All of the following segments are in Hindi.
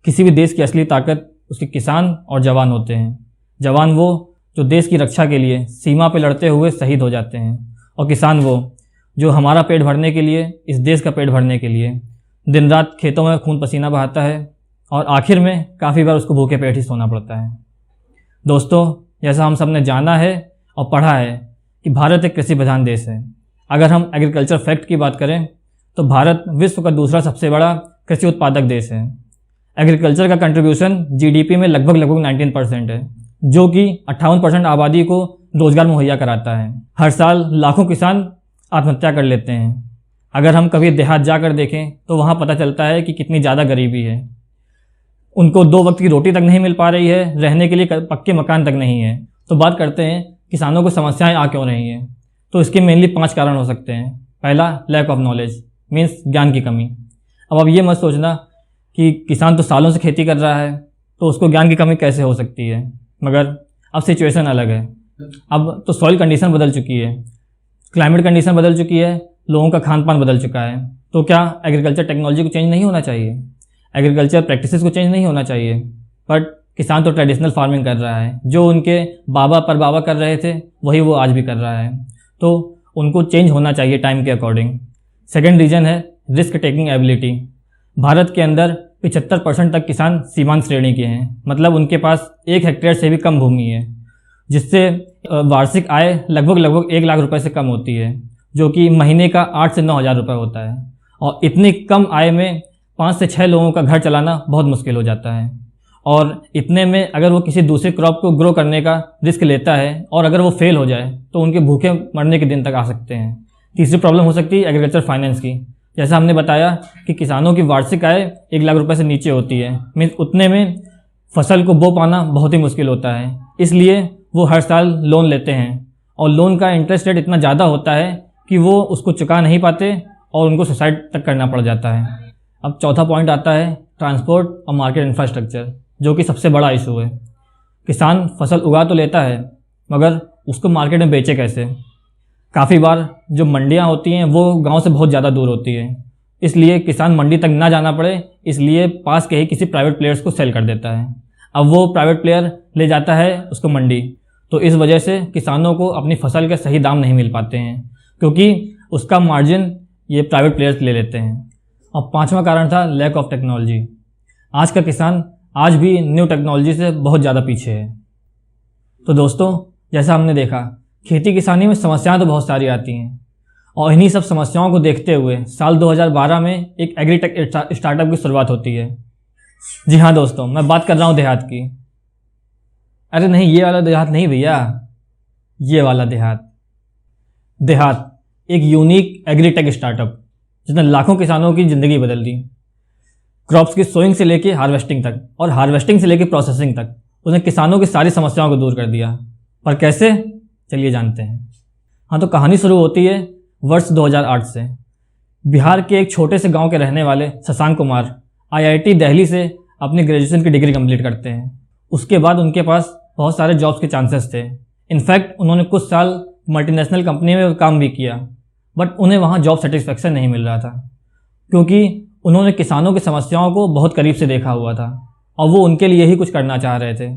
किसी भी देश की असली ताकत उसके किसान और जवान होते हैं। जवान वो जो देश की रक्षा के लिए सीमा पर लड़ते हुए शहीद हो जाते हैं, और किसान वो जो हमारा पेट भरने के लिए, इस देश का पेट भरने के लिए दिन रात खेतों में खून पसीना बहाता है, और आखिर में काफ़ी बार उसको भूखे पेट ही सोना पड़ता है। दोस्तों, जैसा हम सब ने जाना है और पढ़ा है कि भारत एक कृषि प्रधान देश है। अगर हम एग्रीकल्चर फैक्ट की बात करें तो भारत विश्व का दूसरा सबसे बड़ा कृषि उत्पादक देश है। एग्रीकल्चर का कंट्रीब्यूशन जीडीपी में लगभग 19% है, जो कि 58% आबादी को रोजगार मुहैया कराता है। हर साल लाखों किसान आत्महत्या कर लेते हैं। अगर हम कभी देहात जाकर देखें तो वहाँ पता चलता है कि कितनी ज़्यादा गरीबी है। उनको 2 वक्त की रोटी तक नहीं मिल पा रही है, रहने के लिए पक्के मकान तक नहीं है। तो बात करते हैं किसानों को समस्याएं आ क्यों रही हैं। तो इसके मेनली 5 कारण हो सकते हैं। पहला, लैक ऑफ नॉलेज, मीन्स ज्ञान की कमी। अब आप ये मत सोचना कि किसान तो सालों से खेती कर रहा है तो उसको ज्ञान की कमी कैसे हो सकती है, मगर अब सिचुएशन अलग है। अब तो सॉइल कंडीशन बदल चुकी है, क्लाइमेट कंडीशन बदल चुकी है, लोगों का खान पान बदल चुका है। तो क्या एग्रीकल्चर टेक्नोलॉजी को चेंज नहीं होना चाहिए, एग्रीकल्चर प्रैक्टिसेस को चेंज नहीं होना चाहिए? बट किसान तो ट्रेडिशनल फार्मिंग कर रहा है, जो उनके बाबा परबाबा कर रहे थे वही वो आज भी कर रहा है। तो उनको चेंज होना चाहिए टाइम के अकॉर्डिंग। सेकेंड रीज़न है रिस्क टेकिंग एबिलिटी। भारत के अंदर 75% तक किसान सीमांत श्रेणी के हैं, मतलब उनके पास 1 हेक्टेयर से भी कम भूमि है, जिससे वार्षिक आय लगभग 1 लाख रुपए से कम होती है, जो कि महीने का 8 से 9 हज़ार रुपये होता है। और इतनी कम आय में 5 से 6 लोगों का घर चलाना बहुत मुश्किल हो जाता है। और इतने में अगर वो किसी दूसरे क्रॉप को ग्रो करने का रिस्क लेता है और अगर वो फेल हो जाए तो उनके भूखे मरने के दिन तक आ सकते हैं। तीसरी प्रॉब्लम हो सकती है एग्रीकल्चर फाइनेंस की। जैसा हमने बताया कि किसानों की वार्षिक आय 1 लाख रुपए से नीचे होती है, मीन्स उतने में फसल को बो पाना बहुत ही मुश्किल होता है। इसलिए वो हर साल लोन लेते हैं, और लोन का इंटरेस्ट रेट इतना ज़्यादा होता है कि वो उसको चुका नहीं पाते और उनको सुसाइड तक करना पड़ जाता है। अब चौथा पॉइंट आता है ट्रांसपोर्ट और मार्केट इंफ्रास्ट्रक्चर, जो कि सबसे बड़ा इशू है। किसान फसल उगा तो लेता है, मगर उसको मार्केट में बेचे कैसे? काफ़ी बार जो मंडियां होती हैं वो गांव से बहुत ज़्यादा दूर होती है, इसलिए किसान मंडी तक ना जाना पड़े इसलिए पास के ही किसी प्राइवेट प्लेयर्स को सेल कर देता है। अब वो प्राइवेट प्लेयर ले जाता है उसको मंडी, तो इस वजह से किसानों को अपनी फसल के सही दाम नहीं मिल पाते हैं, क्योंकि उसका मार्जिन ये प्राइवेट प्लेयर्स ले लेते हैं। और 5वां कारण था लैक ऑफ टेक्नोलॉजी। आज का किसान आज भी न्यू टेक्नोलॉजी से बहुत ज़्यादा पीछे है। तो दोस्तों, जैसा हमने देखा, खेती किसानी में समस्याएं तो बहुत सारी आती हैं, और इन्हीं सब समस्याओं को देखते हुए साल 2012 में एक एग्रीटेक स्टार्टअप की शुरुआत होती है। जी हाँ दोस्तों, मैं बात कर रहा हूँ देहात की। अरे नहीं, ये वाला देहात नहीं भैया, ये वाला देहात। देहात एक यूनिक एग्रीटेक स्टार्टअप जिसने लाखों किसानों की ज़िंदगी बदल दी। क्रॉप्स की सोइंग से लेके हार्वेस्टिंग तक, और हार्वेस्टिंग से लेके प्रोसेसिंग तक उसने किसानों की सारी समस्याओं को दूर कर दिया। पर कैसे, चलिए जानते हैं। हाँ, तो कहानी शुरू होती है वर्ष 2008 से। बिहार के एक छोटे से गांव के रहने वाले शशांक कुमार आईआईटी दिल्ली से अपनी ग्रेजुएशन की डिग्री कंप्लीट करते हैं। उसके बाद उनके पास बहुत सारे जॉब्स के चांसेस थे। इनफैक्ट उन्होंने कुछ साल मल्टीनेशनल कंपनी में काम भी किया, बट उन्हें वहाँ जॉब सेटिस्फेक्शन नहीं मिल रहा था, क्योंकि उन्होंने किसानों की समस्याओं को बहुत करीब से देखा हुआ था और वो उनके लिए ही कुछ करना चाह रहे थे।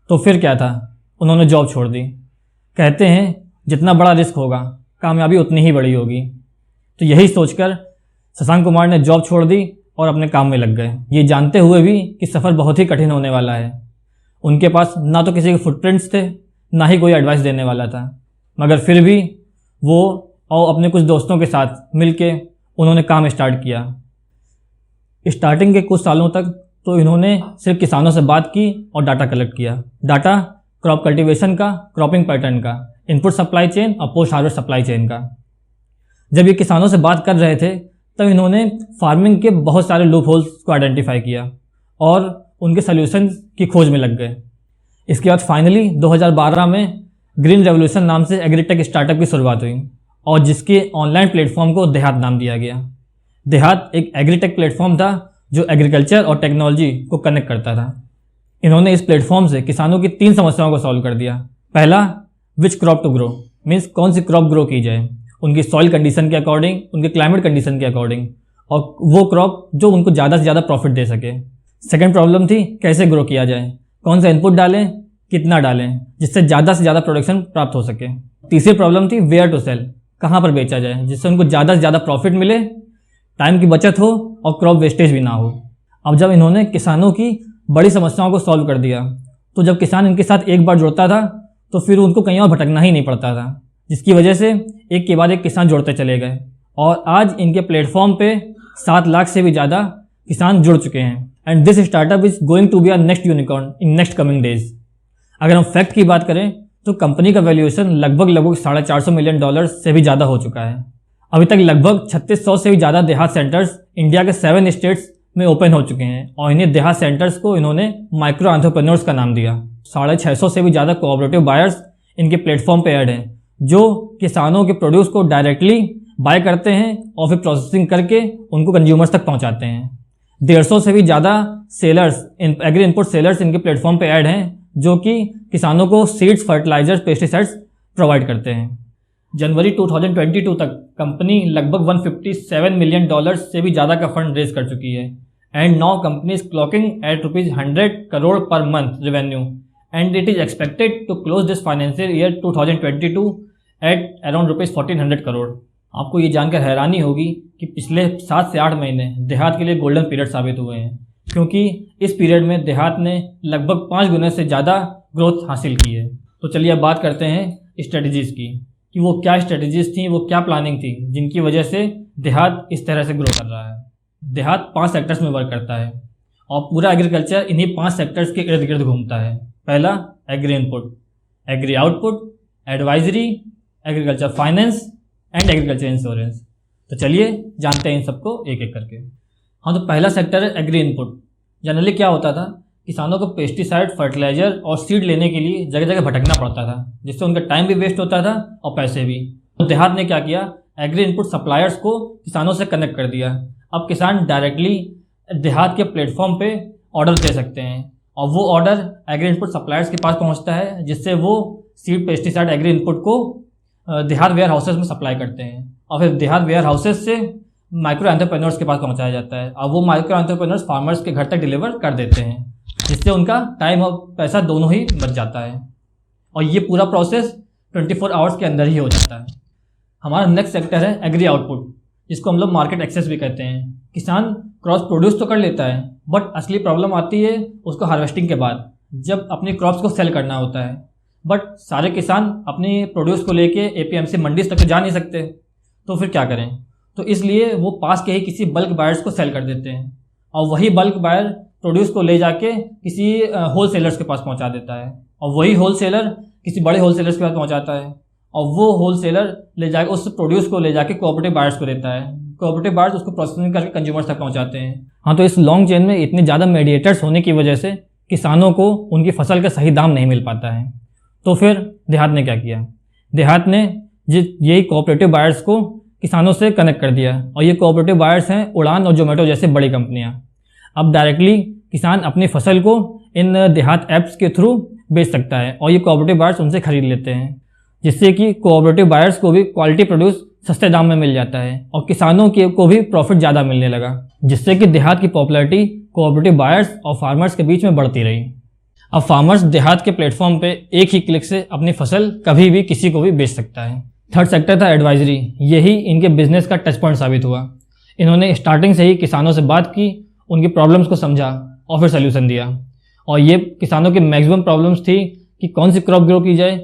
तो फिर क्या था, उन्होंने जॉब छोड़ दी। कहते हैं जितना बड़ा रिस्क होगा कामयाबी उतनी ही बड़ी होगी। तो यही सोचकर शशांक कुमार ने जॉब छोड़ दी और अपने काम में लग गए, ये जानते हुए भी कि सफ़र बहुत ही कठिन होने वाला है। उनके पास ना तो किसी के फुटप्रिंट्स थे, ना ही कोई एडवाइस देने वाला था, मगर फिर भी वो और अपने कुछ दोस्तों के साथ मिलके उन्होंने काम स्टार्ट किया। स्टार्टिंग के कुछ सालों तक तो इन्होंने सिर्फ किसानों से बात की और डाटा कलेक्ट किया। डाटा क्रॉप कल्टीवेशन का, क्रॉपिंग पैटर्न का, इनपुट सप्लाई चेन और पोस्ट हार्वेस्ट सप्लाई चेन का। जब ये किसानों से बात कर रहे थे तब इन्होंने फार्मिंग के बहुत सारे लूप होल्स को आइडेंटिफाई किया और उनके सल्यूशन की खोज में लग गए। इसके बाद फाइनली 2012 में ग्रीन रेवोल्यूशन नाम से एग्रीटेक स्टार्टअप की शुरुआत हुई और जिसके ऑनलाइन प्लेटफॉर्म को देहात नाम दिया गया। देहात एक एग्रीटेक प्लेटफॉर्म था जो एग्रीकल्चर और टेक्नोलॉजी को कनेक्ट करता था। इन्होंने इस प्लेटफॉर्म से किसानों की 3 समस्याओं को सॉल्व कर दिया। पहला, which crop to grow, means कौन सी क्रॉप ग्रो की जाए उनकी सॉइल कंडीशन के अकॉर्डिंग, उनके क्लाइमेट कंडीशन के अकॉर्डिंग, और वो क्रॉप जो उनको ज़्यादा से ज़्यादा प्रॉफिट दे सके। सेकेंड प्रॉब्लम थी कैसे ग्रो किया जाए, कौन सा इनपुट डालें, कितना डालें जिससे ज़्यादा से ज़्यादा प्रोडक्शन प्राप्त हो सके। तीसरी प्रॉब्लम थी वेयर टू सेल, कहाँ पर बेचा जाए जिससे उनको ज़्यादा से ज़्यादा प्रॉफिट मिले, टाइम की बचत हो और क्रॉप वेस्टेज भी ना हो। अब जब इन्होंने किसानों की बड़ी समस्याओं को सॉल्व कर दिया तो जब किसान इनके साथ एक बार जुड़ता था तो फिर उनको कहीं और भटकना ही नहीं पड़ता था, जिसकी वजह से एक के बाद एक किसान जुड़ते चले गए और आज इनके प्लेटफॉर्म पे 7 लाख से भी ज़्यादा किसान जुड़ चुके हैं। And this startup is going to be a next unicorn in next coming days. अगर हम फैक्ट की बात करें तो कंपनी का वैल्यूएशन लगभग $450 मिलियन से भी ज़्यादा हो चुका है। अभी तक लगभग 3600 से भी ज़्यादा देहात सेंटर्स इंडिया के 7 स्टेट्स में ओपन हो चुके हैं और इन्हें देहात सेंटर्स को इन्होंने माइक्रो एंटरप्रेन्योर्स का नाम दिया। 650 से भी ज़्यादा कोऑपरेटिव बायर्स इनके प्लेटफॉर्म पे ऐड हैं जो किसानों के प्रोड्यूस को डायरेक्टली बाय करते हैं और फिर प्रोसेसिंग करके उनको कंज्यूमर्स तक पहुंचाते हैं। 150 से भी ज़्यादा सेलर्स एग्री इनपुट सेलर्स इनके प्लेटफॉर्म पे ऐड हैं जो कि किसानों को सीड्स, फर्टिलाइजर्स, पेस्टिसाइड्स प्रोवाइड करते हैं। जनवरी 2022 तक कंपनी लगभग $157 मिलियन से भी ज़्यादा का फंड रेज कर चुकी है and now company is clocking at ₹100 crore per month revenue and it is expected to close this financial year 2022 at around ₹1400 crore. आपको ये जानकर हैरानी होगी कि पिछले 7 से 8 महीने देहात के लिए गोल्डन पीरियड साबित हुए हैं, क्योंकि इस पीरियड में देहात ने लगभग 5 गुने से ज़्यादा ग्रोथ हासिल की है। तो चलिए अब बात करते हैं स्ट्रेटजीज़ की कि वो क्या स्ट्रेटजीज़ थी, वो क्या प्लानिंग थी जिनकी वजह से देहात इस तरह से ग्रो कर रहा है। देहात 5 सेक्टर्स में वर्क करता है और पूरा एग्रीकल्चर इन्हीं 5 सेक्टर्स के इर्द गिर्द घूमता है। पहला agri input, agri output, advisory, agriculture finance and agriculture insurance. तो चलिए जानते हैं इन सबको एक एक करके। हाँ, तो पहला सेक्टर है एग्री इनपुट। जनरली क्या होता था, किसानों को पेस्टिसाइड, फर्टिलाइजर और सीड लेने के लिए जगह जगह भटकना पड़ता था, जिससे उनका टाइम भी वेस्ट होता था और पैसे भी। तो देहात ने क्या किया, एग्री इनपुट सप्लायर्स को किसानों से कनेक्ट कर दिया। अब किसान डायरेक्टली देहात के प्लेटफॉर्म पे ऑर्डर दे सकते हैं और वो ऑर्डर एग्री इनपुट सप्लायर्स के पास पहुंचता है, जिससे वो सीड, पेस्टिसाइड, एग्री इनपुट को देहात वेयर हाउसेस में सप्लाई करते हैं और फिर देहात वेयर हाउसेस से माइक्रो एंटरप्रेन्योर्स के पास पहुंचाया जाता है और वो माइक्रो एंटरप्रेन्योर्स फार्मर्स के घर तक डिलीवर कर देते हैं, जिससे उनका टाइम और पैसा दोनों ही बच जाता है और ये पूरा प्रोसेस 24 आवर्स के अंदर ही हो जाता है। हमारा नेक्स्ट सेक्टर है एग्री आउटपुट, जिसको हम लोग मार्केट एक्सेस भी कहते हैं। किसान क्रॉप प्रोड्यूस तो कर लेता है, बट असली प्रॉब्लम आती है उसको हार्वेस्टिंग के बाद, जब अपने क्रॉप्स को सेल करना होता है। बट सारे किसान अपने प्रोड्यूस को लेके APMC मंडीज तक जा नहीं सकते, तो फिर क्या करें। तो इसलिए वो पास के ही किसी बल्क बायर्स को सेल कर देते हैं और वही बल्क बायर प्रोड्यूस को ले जाके किसी होल सेलर्स के पास पहुंचा देता है और वही होल सेलर किसी बड़े होल सेलर्स के पास पहुंचाता है और वो होल सेलर ले जाके उस प्रोड्यूस को ले जाके कोऑपरेटिव बायर्स को देता है। कोऑपरेटिव बायर्स उसको प्रोसेसिंग करके कंज्यूमर्स तक पहुंचाते हैं। हाँ, तो इस लॉन्ग चेन में इतने ज़्यादा मीडिएटर्स होने की वजह से किसानों को उनकी फसल का सही दाम नहीं मिल पाता है। तो फिर देहात ने क्या किया, देहात ने यही कोऑपरेटिव बायर्स को किसानों से कनेक्ट कर दिया और ये कोऑपरेटिव बायर्स हैं उड़ान और जोमेटो जैसे बड़ी कंपनियां। अब डायरेक्टली किसान अपनी फसल को इन देहात ऐप्स के थ्रू बेच सकता है और ये कोऑपरेटिव बायर्स उनसे खरीद लेते हैं, जिससे कि कोऑपरेटिव बायर्स को भी क्वालिटी प्रोड्यूस सस्ते दाम में मिल जाता है और किसानों को भी प्रॉफिट ज़्यादा मिलने लगा, जिससे कि देहात की पॉपुलैरिटी कोऑपरेटिव बायर्स और फार्मर्स के बीच में बढ़ती रही। अब फार्मर्स देहात के प्लेटफॉर्म पे एक ही क्लिक से अपनी फसल कभी भी किसी को भी बेच सकता है। थर्ड सेक्टर था एडवाइजरी। यही इनके बिजनेस का टच पॉइंट साबित हुआ। इन्होंने स्टार्टिंग से ही किसानों से बात की, उनकी प्रॉब्लम्स को समझा और फिर सोल्यूशन दिया। और ये किसानों की मैक्सिमम प्रॉब्लम्स थी कि कौन सी क्रॉप ग्रो की जाए,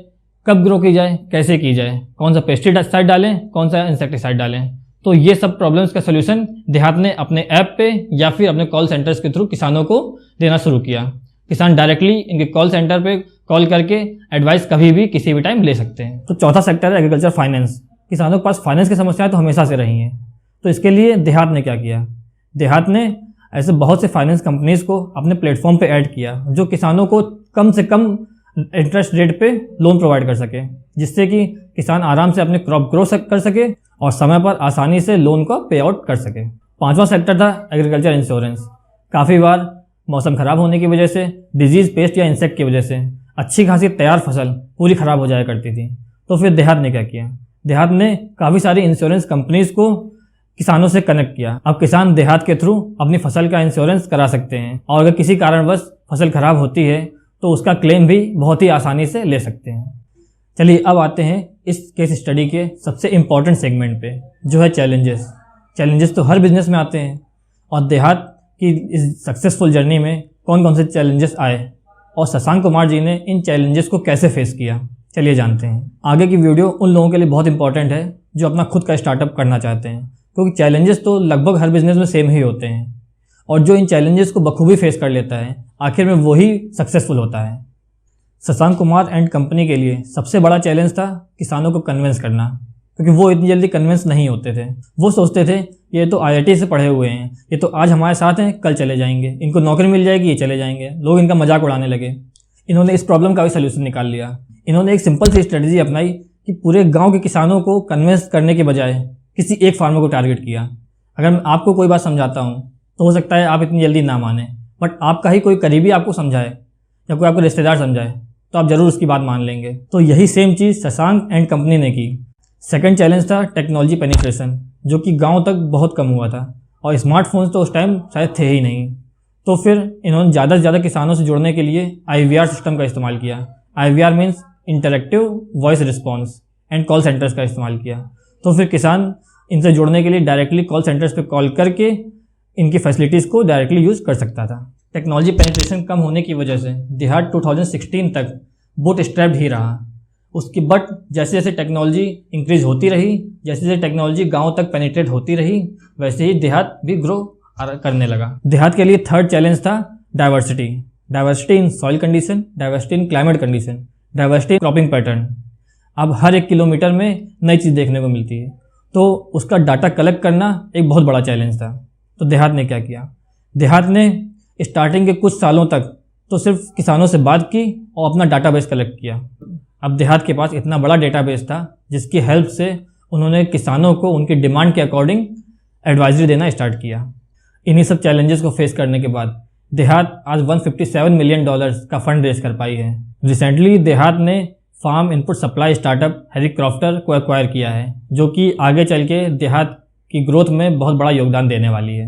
कब ग्रो की जाए, कैसे की जाए, कौन सा पेस्टिसाइड डालें, कौन सा इंसेक्टिसाइड डालें। तो ये सब प्रॉब्लम्स का सोल्यूशन देहात ने अपने ऐप पे या फिर अपने कॉल सेंटर्स के थ्रू किसानों को देना शुरू किया। किसान डायरेक्टली इनके कॉल सेंटर पे कॉल करके एडवाइस कभी भी किसी भी टाइम ले सकते हैं। तो चौथा सेक्टर है एग्रीकल्चर फाइनेंस। किसानों के पास फाइनेंस की समस्याएं तो हमेशा से रही हैं, तो इसके लिए देहात ने क्या किया, देहात ने ऐसे बहुत से फाइनेंस कंपनीज को अपने प्लेटफॉर्म पे ऐड किया जो किसानों को कम से कम इंटरेस्ट रेट पे लोन प्रोवाइड कर सके, जिससे कि किसान आराम से अपने क्रॉप ग्रो कर सके और समय पर आसानी से लोन को पे आउट कर सके। पांचवा सेक्टर था एग्रीकल्चर इंश्योरेंस। काफ़ी बार मौसम खराब होने की वजह से, डिजीज़, पेस्ट या इंसेक्ट की वजह से अच्छी खासी तैयार फसल पूरी ख़राब हो जाया करती थी। तो फिर देहात ने क्या किया, देहात ने काफ़ी सारी इंश्योरेंस कंपनीज़ को किसानों से कनेक्ट किया। अब किसान देहात के थ्रू अपनी फसल का इंश्योरेंस करा सकते हैं और अगर किसी कारणवश फसल खराब होती है तो उसका क्लेम भी बहुत ही आसानी से ले सकते हैं। चलिए अब आते हैं इस केस स्टडी के सबसे इम्पॉर्टेंट सेगमेंट पे, जो है चैलेंजेस। चैलेंजेस तो हर बिजनेस में आते हैं और देहात की इस सक्सेसफुल जर्नी में कौन कौन से चैलेंजेस आए और शशांक कुमार जी ने इन चैलेंजेस को कैसे फेस किया, चलिए जानते हैं। आगे की वीडियो उन लोगों के लिए बहुत इंपॉर्टेंट है जो अपना खुद का स्टार्टअप करना चाहते हैं, क्योंकि चैलेंजेस तो लगभग हर बिजनेस में सेम ही होते हैं और जो इन चैलेंजेस को बखूबी फेस कर लेता है आखिर में वही सक्सेसफुल होता है। शशांक कुमार एंड कंपनी के लिए सबसे बड़ा चैलेंज था किसानों को कन्विंस करना, क्योंकि वो इतनी जल्दी कन्विंस नहीं होते थे। वो सोचते थे ये तो IIT से पढ़े हुए हैं, ये तो आज हमारे साथ हैं कल चले जाएंगे, इनको नौकरी मिल जाएगी ये चले जाएंगे, लोग इनका मजाक उड़ाने लगे। इन्होंने इस प्रॉब्लम का भी सलूशन निकाल लिया। इन्होंने एक सिंपल सी स्ट्रेटजी अपनाई कि पूरे गाँव के किसानों को कन्विंस करने के बजाय किसी एक फार्मर को टारगेट किया। अगर मैं आपको कोई बात समझाता हूँ तो हो सकता है आप इतनी जल्दी ना माने, बट आपका ही कोई करीबी आपको समझाए या कोई आपको रिश्तेदार समझाए तो आप जरूर उसकी बात मान लेंगे। तो यही same cheese Shashank and company ने की। सेकंड चैलेंज था टेक्नोलॉजी पेनिट्रेशन, जो कि गांव तक बहुत कम हुआ था और स्मार्टफोन्स तो उस टाइम शायद थे ही नहीं। तो फिर इन्होंने ज़्यादा से ज़्यादा किसानों से जुड़ने के लिए IVR सिस्टम का इस्तेमाल किया। IVR means interactive voice response and call centres का इस्तेमाल किया। तो फिर किसान इनसे जुड़ने के लिए डायरेक्टली कॉल सेंटर्स पे कॉल करके इनकी फैसिलिटीज़ को डायरेक्टली यूज़ कर सकता था। टेक्नोलॉजी पेनिट्रेशन कम होने की वजह से देहात 2016 तक बूट स्ट्रैप्ड ही रहा। उसकी बट जैसे जैसे टेक्नोलॉजी इंक्रीज होती रही, जैसे जैसे टेक्नोलॉजी गांव तक पेनिट्रेट होती रही, वैसे ही देहात भी ग्रो करने लगा। देहात के लिए थर्ड चैलेंज था diversity. Diversity in soil condition, diversity in climate condition, diversity in cropping pattern. अब हर 1 किलोमीटर में नई चीज़ देखने को मिलती है, तो उसका डाटा कलेक्ट करना एक बहुत बड़ा चैलेंज था। तो देहात ने क्या किया? देहात ने स्टार्टिंग के कुछ सालों तक तो सिर्फ किसानों से बात की और अपना डाटाबेस कलेक्ट किया। अब देहात के पास इतना बड़ा डेटाबेस था जिसकी हेल्प से उन्होंने किसानों को उनकी डिमांड के अकॉर्डिंग एडवाइजरी देना स्टार्ट किया। इन्हीं सब चैलेंजेस को फेस करने के बाद देहात आज $157 मिलियन का फंड रेज कर पाई है। रिसेंटली देहात ने farm input supply startup Helicrofter को एक्वायर किया है, जो कि आगे चल के देहात की ग्रोथ में बहुत बड़ा योगदान देने वाली है।